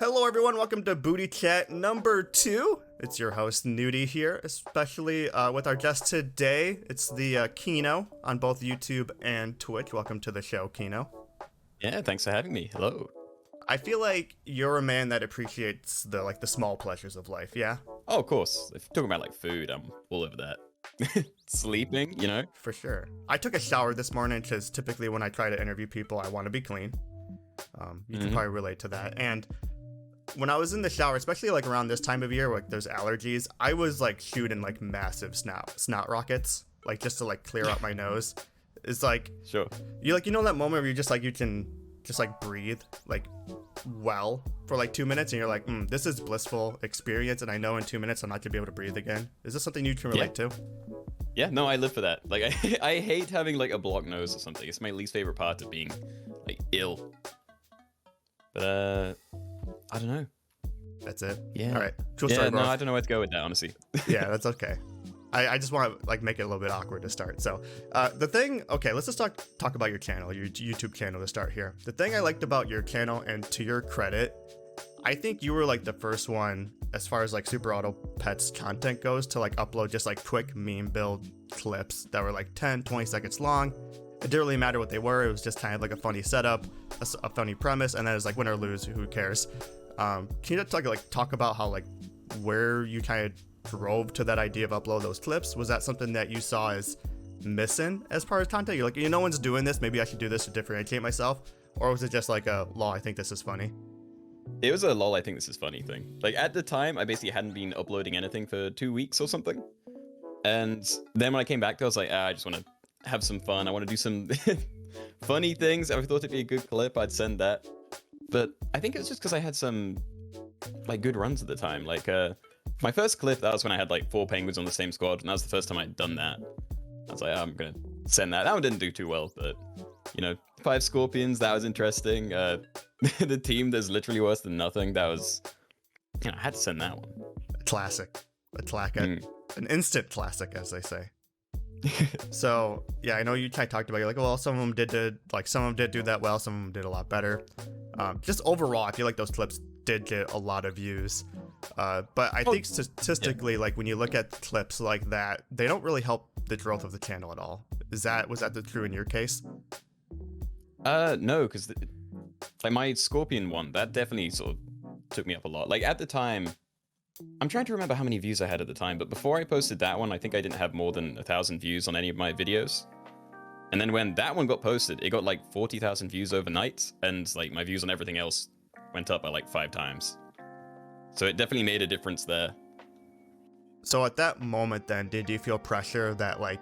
Hello everyone, welcome to BootyChat number 2. It's your host Nudie here, especially with our guest today. It's the Keenoe on both YouTube and Twitch. Welcome to the show, Keenoe. Yeah, thanks for having me. Hello. I feel like you're a man that appreciates the small pleasures of life, yeah? Oh, of course. If you're talking about like food, I'm all over that. Sleeping, you know? For sure. I took a shower this morning because typically when I try to interview people, I want to be clean. You can probably relate to that. And when I was in the shower, especially like around this time of year, like there's allergies, I was like shooting like massive snot rockets, like just to like clear out my nose. It's like, Sure. you know that moment where you just like, you can just like breathe like well for like 2 minutes and you're like, this is blissful experience. And I know in 2 minutes I'm not gonna be able to breathe again. Is this something you can relate to? Yeah, no, I live for that. Like, I hate having like a blocked nose or something. It's my least favorite part of being like ill. But, I don't know. That's it. Yeah. All right. Cool Yeah, story, no, bro. I don't know where to go with that, honestly. Yeah, that's okay. I just want to like make it a little bit awkward to start. So the thing, okay, let's just talk about your channel, your YouTube channel to start here. The thing I liked about your channel, and to your credit, I think you were like the first one as far as like superautopets content goes to like upload just like quick meme build clips that were like 10-20 seconds long. It didn't really matter what they were. It was just kind of like a funny setup, a funny premise, and then it's like win or lose, who cares? Can you just talk about how like where you kind of drove to that idea of upload those clips? Was that something that you saw as missing as part of content? You're like, no one's doing this, maybe I should do this to differentiate myself? Or was it just like a lol, I think this is funny? It was a lol, I think this is funny thing. Like, at the time, I basically hadn't been uploading anything for 2 weeks or something. And then when I came back to it, I was like, I just want to have some fun. I want to do some funny things. If I thought it'd be a good clip, I'd send that. But I think it's just because I had some like good runs at the time. Like my first clip, that was when I had like 4 penguins on the same squad, and that was the first time I'd done that. I was like, I'm gonna send that. That one didn't do too well, but 5 scorpions, that was interesting. The team that's literally worse than nothing, that was, I had to send that one. Classic. An instant classic, as they say. So yeah, I know you kind of talked about, you're like, well, some of them did do that well, some of them did a lot better. Just overall, I feel like those clips did get a lot of views. But I think statistically, like when you look at clips like that, they don't really help the growth of the channel at all. Was that true in your case? No, because like my scorpion one, that definitely sort of took me up a lot. Like at the time, I'm trying to remember how many views I had at the time, but before I posted that one, I think I didn't have more than 1,000 views on any of my videos. And then when that one got posted, it got like 40,000 views overnight, and like my views on everything else went up by like 5 times. So it definitely made a difference there. So at that moment then, did you feel pressure that like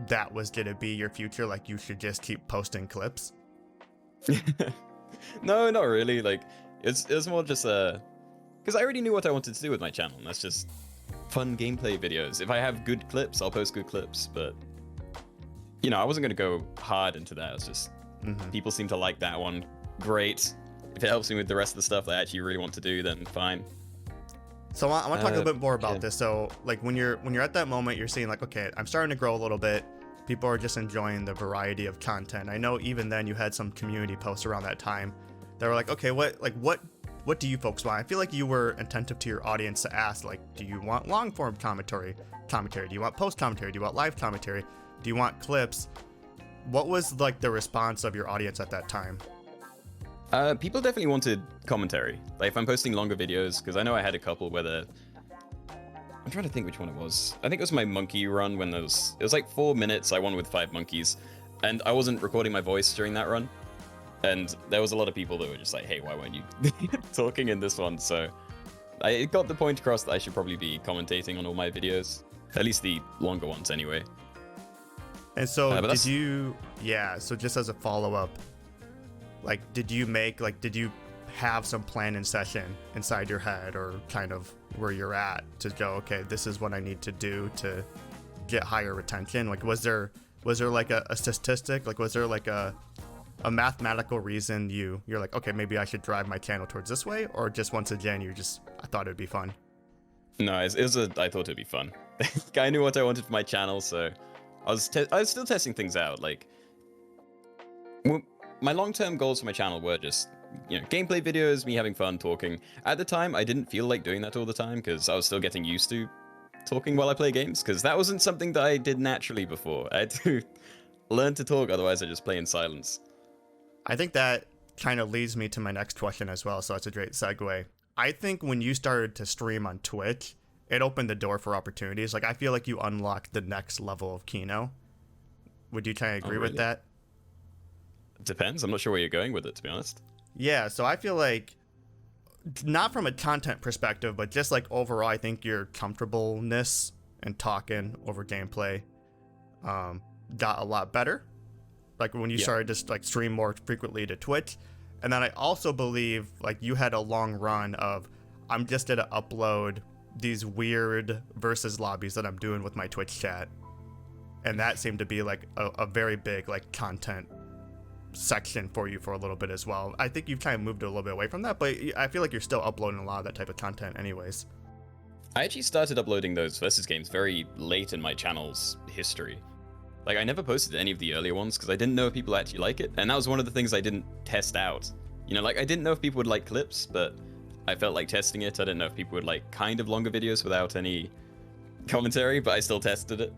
that was gonna be your future, like you should just keep posting clips? No, not really. Like it was more just because I already knew what I wanted to do with my channel, and that's just fun gameplay videos. If I have good clips, I'll post good clips, but I wasn't going to go hard into that. It's just people seem to like that one. Great. If it helps me with the rest of the stuff that I actually really want to do, then fine. So I want to talk a bit more about this. So like when you're at that moment, you're seeing like, okay, I'm starting to grow a little bit. People are just enjoying the variety of content. I know even then you had some community posts around that time that were like, okay, what do you folks want? I feel like you were attentive to your audience to ask, like, do you want long form commentary? Do you want post commentary? Do you want live commentary? Do you want clips? What was like the response of your audience at that time? People definitely wanted commentary. Like if I'm posting longer videos, because I know I had a couple where I'm trying to think which one it was. I think it was my monkey run when it was like 4 minutes. I won with 5 monkeys, and I wasn't recording my voice during that run. And there was a lot of people that were just like, hey, why weren't you talking in this one? So it got the point across that I should probably be commentating on all my videos, at least the longer ones anyway. And so so just as a follow-up, like did you have some plan in session inside your head, or kind of where you're at to go, okay, this is what I need to do to get higher retention? Like was there like a statistic, like was there like a mathematical reason you're like, okay, maybe I should drive my channel towards this way? Or just once again I thought it'd be fun? No, I thought it'd be fun. I knew what I wanted for my channel, so I was still testing things out. Like my long-term goals for my channel were just gameplay videos, me having fun talking. At the time, I didn't feel like doing that all the time because I was still getting used to talking while I play games, because that wasn't something that I did naturally before. I had to learn to talk, otherwise I just play in silence. I think that kind of leads me to my next question as well, so that's a great segue. I think when you started to stream on Twitch, it opened the door for opportunities. Like, I feel like you unlocked the next level of Keenoe. Would you kind of agree with that? Depends. I'm not sure where you're going with it, to be honest. Yeah, so I feel like, not from a content perspective, but just like overall, I think your comfortableness and talking over gameplay got a lot better. Like when you started to like stream more frequently to Twitch. And then I also believe like you had a long run of, I'm just gonna upload these weird versus lobbies that I'm doing with my Twitch chat. And that seemed to be like a very big like content section for you for a little bit as well. I think you've kind of moved a little bit away from that, but I feel like you're still uploading a lot of that type of content anyways. I actually started uploading those versus games very late in my channel's history. Like, I never posted any of the earlier ones because I didn't know if people actually like it, and that was one of the things I didn't test out. Like, I didn't know if people would like clips, but I felt like testing it. I didn't know if people would like kind of longer videos without any commentary, but I still tested it.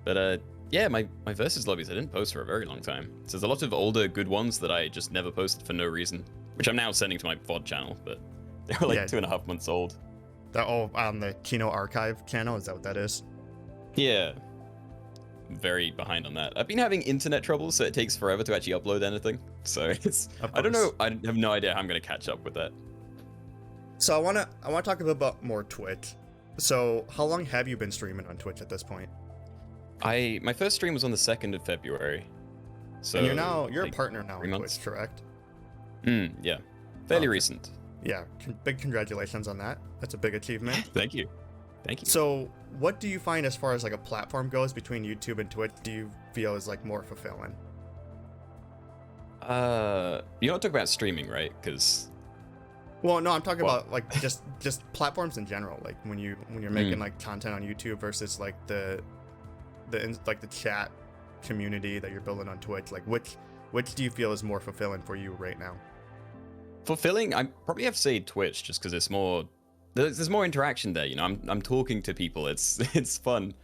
But yeah, my versus lobbies I didn't post for a very long time. So there's a lot of older good ones that I just never posted for no reason, which I'm now sending to my VOD channel, but they were like 2.5 months old. They're all on the Keenoe archive channel, is that what that is? Yeah. I'm very behind on that. I've been having internet troubles, so it takes forever to actually upload anything. So it's, I don't know, I have no idea how I'm going to catch up with that. So I want to talk a bit about more Twitch. So how long have you been streaming on Twitch at this point? My first stream was on the 2nd of February. So and you're like a partner now on months. Twitch, correct? Yeah. Fairly recent. Yeah, big congratulations on that. That's a big achievement. Thank you. Thank you. So what do you find as far as like a platform goes between YouTube and Twitch do you feel is like more fulfilling? You don't talk about streaming, right? Because well, no, I'm talking about like just platforms in general. Like when you're making like content on YouTube versus like the chat community that you're building on Twitch. Like which do you feel is more fulfilling for you right now? Fulfilling, I probably have to say Twitch, just because it's more. There's more interaction there. I'm talking to people. It's fun,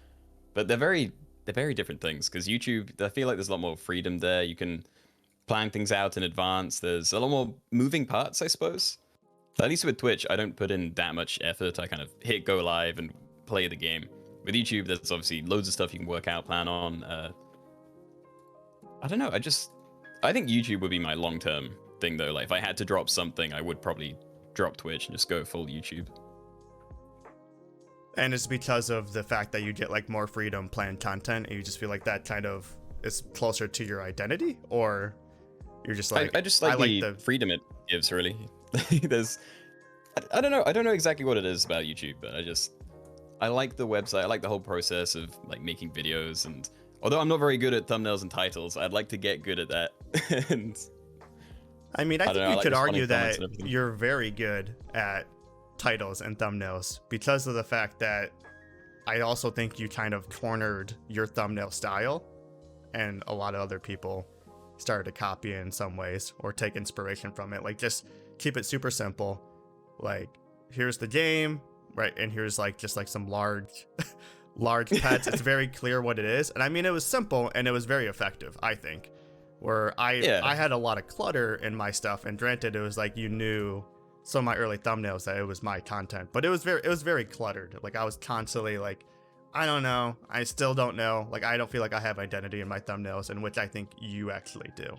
but they're very different things. Because YouTube, I feel like there's a lot more freedom there. You can plan things out in advance. There's a lot more moving parts, I suppose. At least with Twitch, I don't put in that much effort. I kind of hit go live and play the game. With YouTube, there's obviously loads of stuff you can work out, plan on. I don't know. I think YouTube would be my long-term thing, though. Like, if I had to drop something, I would probably drop Twitch and just go full YouTube. And it's because of the fact that you get like more freedom playing content, and you just feel like that kind of is closer to your identity, or you're just like I just like the freedom it gives, really. I don't know exactly what it is about YouTube, but I like the website. I like the whole process of like making videos, and although I'm not very good at thumbnails and titles, I'd like to get good at that. And I mean, I think you could argue that you're very good at titles and thumbnails because of the fact that I also think you kind of cornered your thumbnail style, and a lot of other people started to copy it in some ways or take inspiration from it. Like, just keep it super simple. Like, here's the game, right? And here's like just like some large pets. It's very clear what it is. And I mean, it was simple and it was very effective, I think. Where I had a lot of clutter in my stuff, and granted, it was like you knew some of my early thumbnails that it was my content, but it was very cluttered. Like, I was constantly like, I don't know, I still don't know. Like, I don't feel like I have identity in my thumbnails, in which I think you actually do.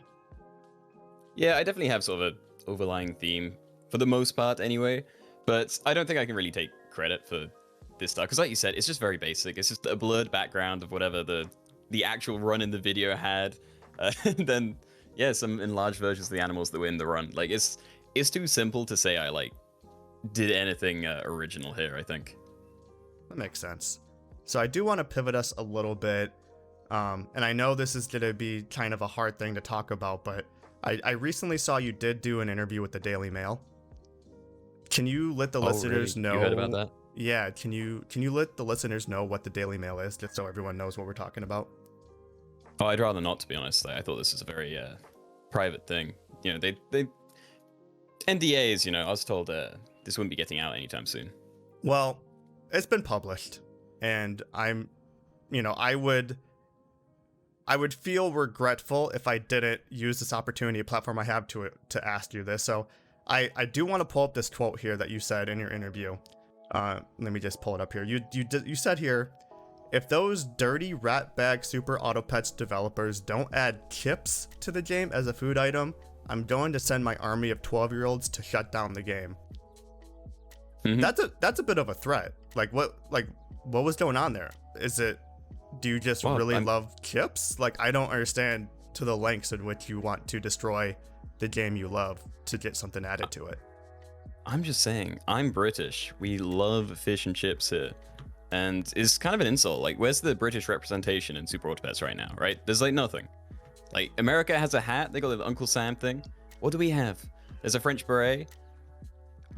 Yeah, I definitely have sort of an overlying theme for the most part, anyway. But I don't think I can really take credit for this stuff because, like you said, it's just very basic. It's just a blurred background of whatever the actual run in the video had. And then, yeah, some enlarged versions of the animals that were in the run. Like, it's too simple to say I, like, did anything original here, I think. That makes sense. So I do want to pivot us a little bit. And I know this is going to be kind of a hard thing to talk about, but I recently saw you did do an interview with the Daily Mail. Can you let the listeners know? You heard about that? Yeah, can you let the listeners know what the Daily Mail is, just so everyone knows what we're talking about? Oh, I'd rather not, to be honest. I thought this was a very private thing. They NDAs, you know, I was told this wouldn't be getting out anytime soon. Well, it's been published, and I would feel regretful if I didn't use this opportunity, a platform I have to ask you this. So I do want to pull up this quote here that you said in your interview. Let me just pull it up here. You said here, if those dirty rat bag Super Autopets developers don't add chips to the game as a food item, I'm going to send my army of 12-year-olds to shut down the game. Mhm. That's a bit of a threat. What was going on there? Do you just really love chips? Like, I don't understand to the lengths in which you want to destroy the game you love to get something added to it. I'm just saying, I'm British. We love fish and chips here. And it's kind of an insult. Like, where's the British representation in Super Autopets right now, right? There's like nothing. Like, America has a hat. They got the Uncle Sam thing. What do we have? There's a French beret.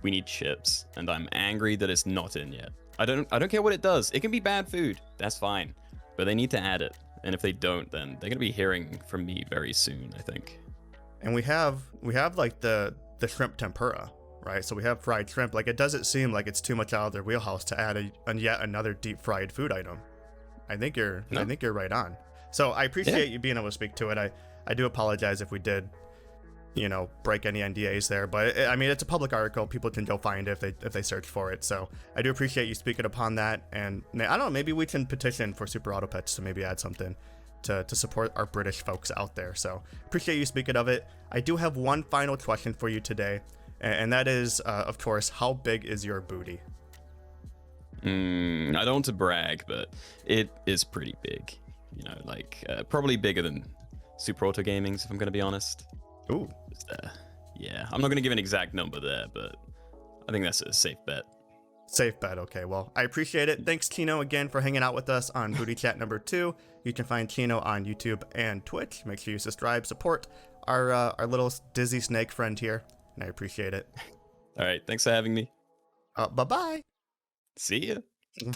We need chips. And I'm angry that it's not in yet. I don't care what it does. It can be bad food. That's fine. But they need to add it. And if they don't, then they're going to be hearing from me very soon, I think. And we have like the shrimp tempura, right? So we have fried shrimp. Like, it doesn't seem like it's too much out of their wheelhouse to add yet another deep fried food item. I think you're right on. So I appreciate you being able to speak to it. I do apologize if we did, break any NDAs there, but I mean, it's a public article. People can go find it if they search for it. So I do appreciate you speaking upon that. And I don't know, maybe we can petition for Super Autopets to maybe add something to support our British folks out there. So appreciate you speaking of it. I do have one final question for you today, and that is, of course, how big is your booty? I don't want to brag, but it is pretty big. Probably bigger than Super Auto Gaming's, if I'm going to be honest. Ooh. Yeah, I'm not going to give an exact number there, but I think that's a safe bet. Safe bet. Okay, well, I appreciate it. Thanks, Keenoe, again for hanging out with us on BootyChat number 2. You can find Keenoe on YouTube and Twitch. Make sure you subscribe, support our little dizzy snake friend here, and I appreciate it. All right, thanks for having me. Bye-bye. See ya.